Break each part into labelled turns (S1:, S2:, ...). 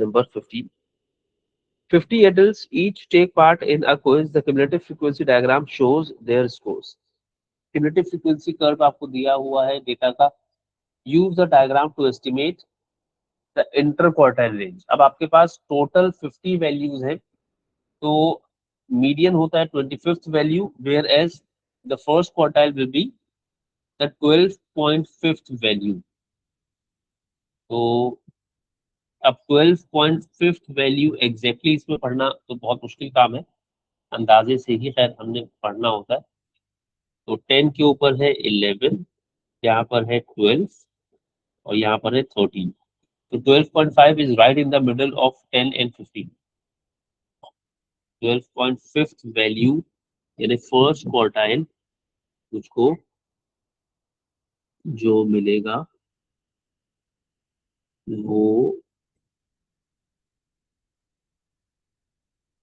S1: number 15. 50 adults each take part in a quiz. The cumulative frequency diagram shows their scores. Cumulative frequency curve आपको दिया हुआ है data का. Use the diagram to estimate the interquartile range. अब आपके पास total 50 values हैं, तो median होता है 25th value, whereas the first quartile will be the 12.5th value. तो अब 12.5th वैल्यू एग्जैक्टली इसमें पढ़ना तो बहुत मुश्किल काम है, अंदाजे से ही खैर हमने पढ़ना होता है. तो 10 के ऊपर है 11, यहाँ पर है 12 और यहाँ पर है 13. तो 12.5 is right in the middle of 10 and 15. 12.5th value यानी फर्स्ट क्वार्टाइल मुझको जो मिलेगा वो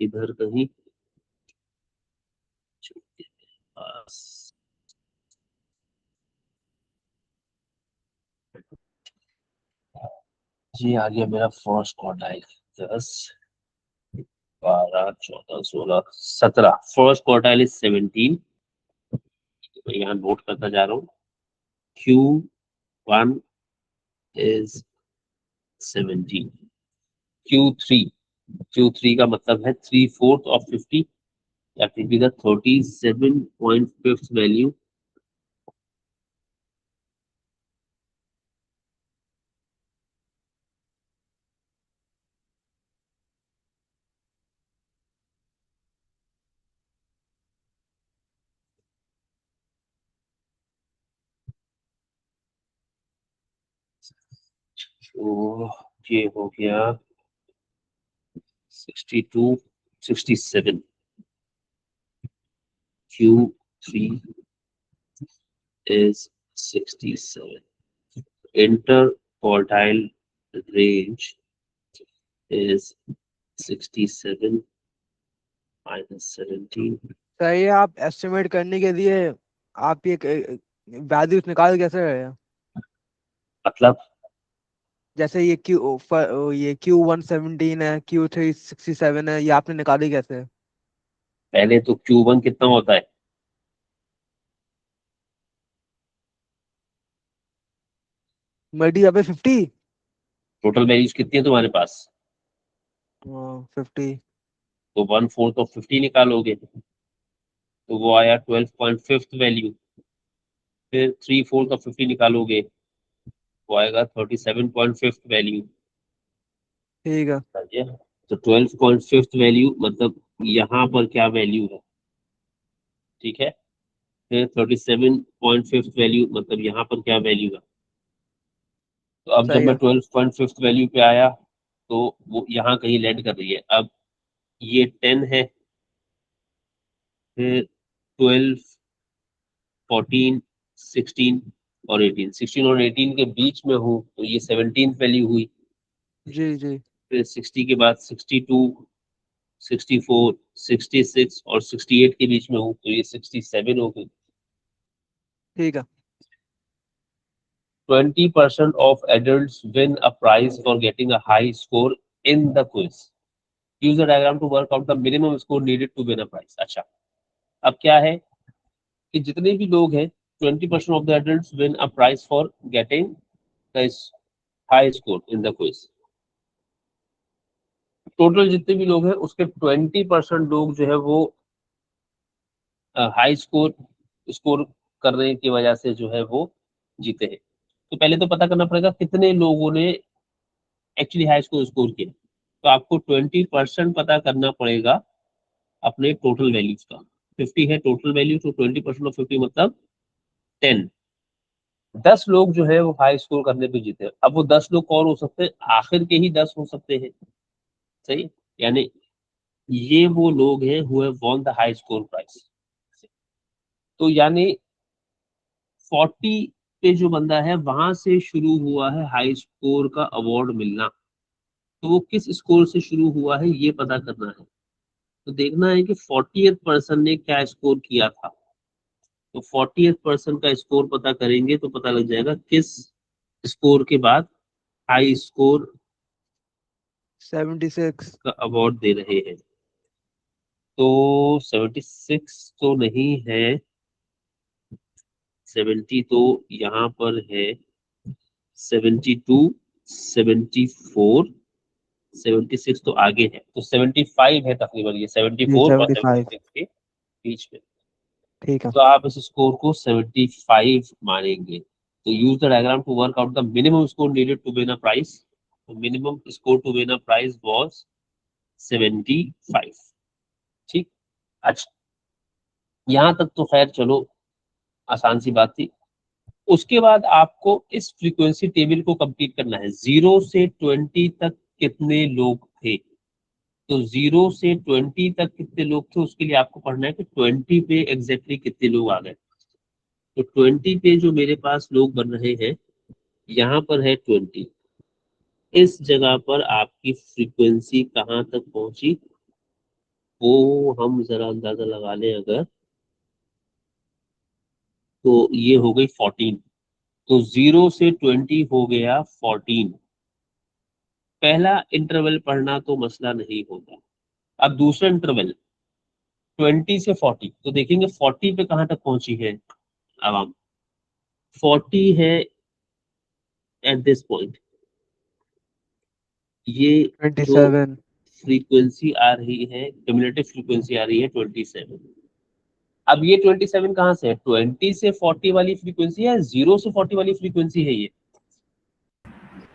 S1: इधर कहीं जी आ गया मेरा first quartile. 10, 12, 14, 16, 17. First quartile is 17. मैं यहाँ नोट करता जा रहा हूँ. Q1 is 17. Q3 का मतलब है 3/4 of 50. That will be the 37.5th value. तो ये हो गया 62, 67. Q3 is 67. Interquartile range is 67 minus 17.
S2: सही है. आप एस्टिमेट करने के लिए आप ये वैल्यूज निकाल कैसे रहे हैं?
S1: मतलब
S2: जैसे ये Q1 17 है, Q3 67 है, ये आपने निकाली कैसे?
S1: पहले तो Q1 कितना होता है?
S2: मल्टी पे 50.
S1: टोटल वैल्यूज कितनी है तुम्हारे पास?
S2: 50.
S1: तो 1/4 ऑफ 50 निकालोगे तो वो आया 12.5th वैल्यू. फिर 3/4 ऑफ 50 निकालोगे वो आएगा 37.5th वैल्यू.
S2: ठीक है.
S1: समझे? तो 12.5th वैल्यू मतलब यहाँ पर क्या वैल्यू है, ठीक है. फिर 37.5th वैल्यू मतलब यहाँ पर क्या वैल्यू है. तो अब जब
S2: सही
S1: मैं
S2: है.
S1: 12.5th वैल्यू पे आया तो वो यहाँ कहीं लैंड कर रही है. अब ये 10 है, फिर 12, 14, 16 और 18. 16 और 18 के बीच में हूँ तो ये 17th वैल्यू हुई.
S2: जी जी.
S1: फिर 60 के बाद 62, 64, 66 और 68 के बीच में हूँ तो ये 67 हो गई.
S2: ठीक है.
S1: 20% of adults win a prize for getting a high score in the quiz. Use the diagram to work out the minimum score needed to win a prize. अच्छा, अब क्या है कि जितने भी लोग हैं 20% of the adults win a prize for getting the high score in the quiz. Total जितने भी लोग हैं उसके 20% लोग जो है वो हाई स्कोर स्कोर करने की वजह से जो है वो जीते हैं. तो पहले तो पता करना पड़ेगा कितने लोगों ने एक्चुअली हाई स्कोर स्कोर किया. तो आपको 20% पता करना पड़ेगा अपने टोटल वैल्यूज का. 50 है टोटल वैल्यू, तो 20% ऑफ 50 मतलब 10. 10 लोग जो है वो हाई स्कोर करने पे जीते हैं. अब वो 10 लोग कौन हो सकते हैं? आखिर के ही 10 हो सकते हैं. सही. यानी ये वो लोग हैं who have won the high score price. तो यानी 40 पे जो बंदा है वहां से शुरू हुआ है हाई स्कोर का अवार्ड मिलना. तो वो किस स्कोर से शुरू हुआ है ये पता करना है. तो देखना है कि 40th पर्सन ने क्या स्कोर किया था. तो 40th पर्सन का स्कोर पता करेंगे तो पता लग जाएगा किस स्कोर के बाद हाई स्कोर
S2: 76।
S1: का अवार्ड दे रहे हैं। तो 76 तो नहीं है, 70 तो यहाँ पर है, 72, 74, 76 तो आगे है, तो 75 है तकरीबन, ये
S2: ये
S1: 74 और
S2: 75।
S1: 76 के बीच में।
S2: ठीक है।
S1: तो आप इस स्कोर को 75 मानेंगे। तो use the diagram to work out the minimum score needed to win a prize. Minimum score to win a prize was 75। ठीक। अच्छा, यहां तक तो खैर चलो आसान सी बात थी। उसके बाद आपको इस फ्रीक्वेंसी टेबल को कंप्लीट करना है। 0 से 20 तक कितने लोग थे, तो 0 से 20 तक कितने लोग थे, उसके लिए आपको पढ़ना है कि 20 पे एग्जैक्टली कितने लोग आ गए। तो 20 पे जो मेरे पास लोग बन रहे हैं, यहाँ पर है 20। इस जगह पर आपकी फ्रीक्वेंसी कहाँ तक पहुंची, वो हम जरा अंदाजा लगा लें अगर, तो ये हो गई 14। तो 0 से 20 हो गया 14। पहला इंटरवल पढ़ना तो मसला नहीं होगा। अब दूसरा इंटरवल 20 से 40, तो देखेंगे 40 पे कहाँ तक पहुंची है आवाम। 40 है एट दिस पॉइंट, ये जो
S2: 27।
S1: फ्रीक्वेंसी आ रही है, क्यूमुलेटिव फ्रीक्वेंसी आ रही है 27। अब ये 27 कहाँ से है, 20 से 40 वाली फ्रीक्वेंसी है, 0 से 40 वाली फ्रीक्वेंसी है ये।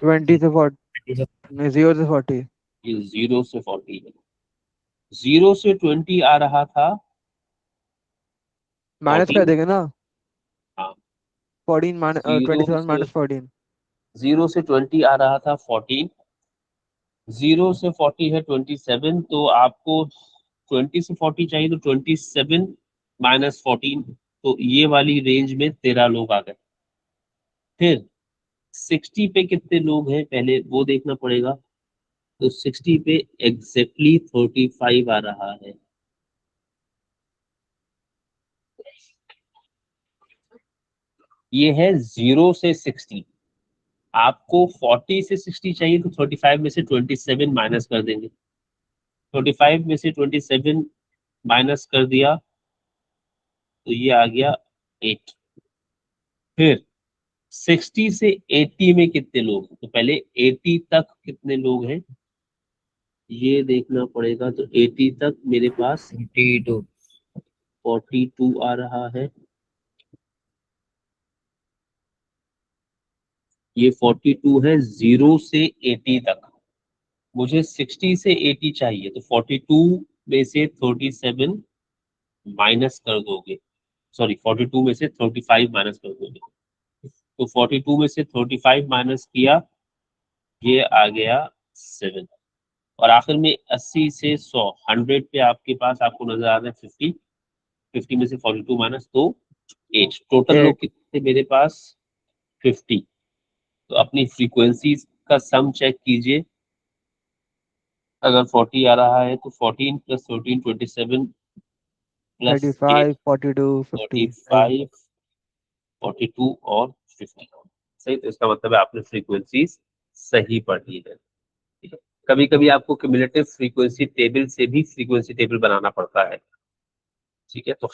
S2: 20 से 40, नहीं 0 से 40।
S1: ये 0 से 40 है। 0 से 20 आ रहा था
S2: माइनस कर
S1: 14।
S2: देंगे ना।
S1: हाँ।
S2: 14
S1: जीरो
S2: 27
S1: से
S2: माइनस 14।
S1: 0 से 20 आ रहा था 14। 0 से 40 है 27, तो आपको 20 से 40 चाहिए, तो 27 - 14, तो ये वाली रेंज में 13 लोग आ गए। फिर 60 पे कितने लोग हैं पहले वो देखना पड़ेगा। तो 60 पे एग्जैक्टली 35 आ रहा है। ये है 0 से 60। आपको 40 से 60 चाहिए, तो 35 में से 27 माइनस कर देंगे। 35 में से 27 माइनस कर दिया, तो ये आ गया 8। फिर 60 से 80 में कितने लोग हैं, तो पहले 80 तक कितने लोग हैं ये देखना पड़ेगा। तो 80 तक मेरे पास
S3: 42।
S1: 42 आ रहा है। ये 42 है 0 से 80 तक। मुझे 60 से 80 चाहिए, तो 42 में से 37 माइनस कर दोगे, सॉरी 42 में से 35 माइनस कर दोगे। तो 42 में से 35 माइनस किया, ये आ गया 7। और आखिर में 80 से 100, 100 पे आपके पास आपको नजर आ रहा है 50। 50 में से 42 माइनस, तो 8। टोटल लोग
S2: 8।
S1: कितने थे मेरे पास, 50। तो अपनी फ्रीक्वेंसी का सम चेक कीजिए। अगर 40 आ रहा है, तो 14 + 13 27 + 8
S2: 35 42 50 सही।
S1: 45, 42 और 50। सही, तो इसका मतलब है आपने फ्रीक्वेंसी सही पढ़ी है। ठीक है। कभी कभी आपको क्यूमुलेटिव फ्रीक्वेंसी टेबल से भी फ्रीक्वेंसी टेबल बनाना पड़ता है। ठीक है। तो